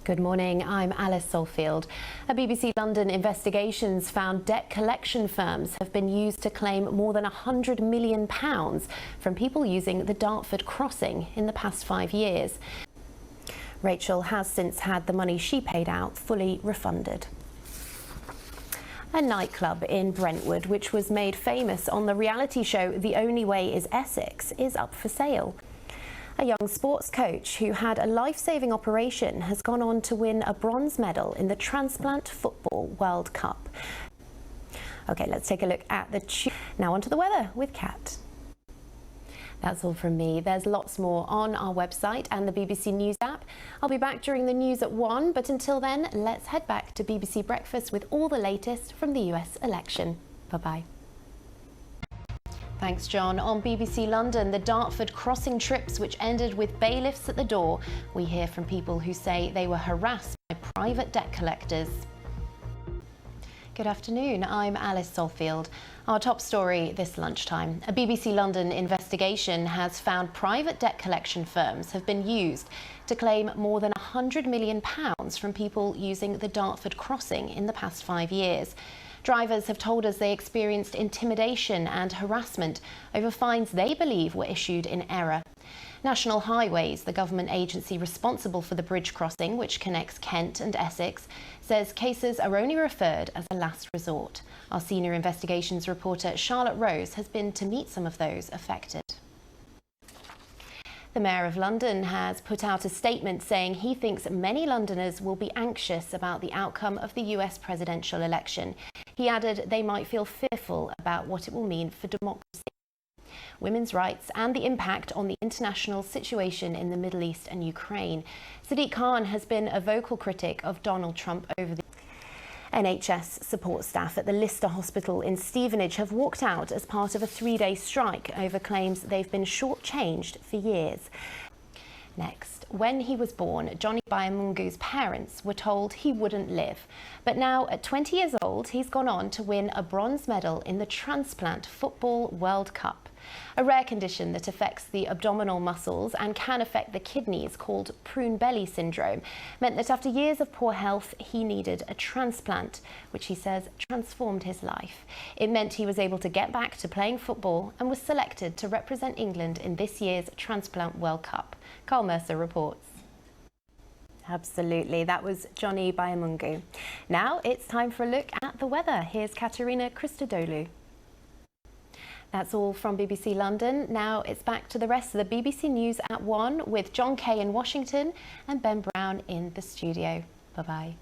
Good morning, I'm Alice Salfield. A BBC London investigations found debt collection firms have been used to claim more than £100 million from people using the Dartford crossing in the past 5 years. Rachel has since had the money she paid out fully refunded. A nightclub in Brentwood, which was made famous on the reality show The Only Way is Essex, is up for sale. A young sports coach who had a life-saving operation has gone on to win a bronze medal in the Transplant Football World Cup. OK, let's take a look at now onto the weather with Kat. That's all from me. There's lots more on our website and the BBC News app. I'll be back during the news at 1, but until then, let's head back to BBC Breakfast with all the latest from the US election. Bye-bye. Thanks, John. On BBC London, the Dartford crossing trips which ended with bailiffs at the door. We hear from people who say they were harassed by private debt collectors. Good afternoon, I'm Alice Salfield. Our top story this lunchtime. A BBC London investigation has found private debt collection firms have been used to claim more than £100 million from people using the Dartford crossing in the past 5 years. Drivers have told us they experienced intimidation and harassment over fines they believe were issued in error. National Highways, the government agency responsible for the bridge crossing which connects Kent and Essex, says cases are only referred as a last resort. Our senior investigations reporter Charlotte Rose has been to meet some of those affected. The Mayor of London has put out a statement saying he thinks many Londoners will be anxious about the outcome of the US presidential election. He added they might feel fearful about what it will mean for democracy, women's rights and the impact on the international situation in the Middle East and Ukraine. Sadiq Khan has been a vocal critic of Donald Trump over the NHS support staff at the Lister Hospital in Stevenage have walked out as part of a 3-day strike over claims they've been shortchanged for years. Next, when he was born, Johnny Bayamungu's parents were told he wouldn't live. But now, at 20 years old, he's gone on to win a bronze medal in the Transplant Football World Cup. A rare condition that affects the abdominal muscles and can affect the kidneys, called prune belly syndrome, meant that after years of poor health, he needed a transplant, which he says transformed his life. It meant he was able to get back to playing football and was selected to represent England in this year's Transplant World Cup. Carl Mercer reports. Absolutely, that was Johnny Bayamungu. Now it's time for a look at the weather. Here's Katerina Christodoulou. That's all from BBC London. Now it's back to the rest of the BBC News at 1 with John Kay in Washington and Ben Brown in the studio. Bye-bye.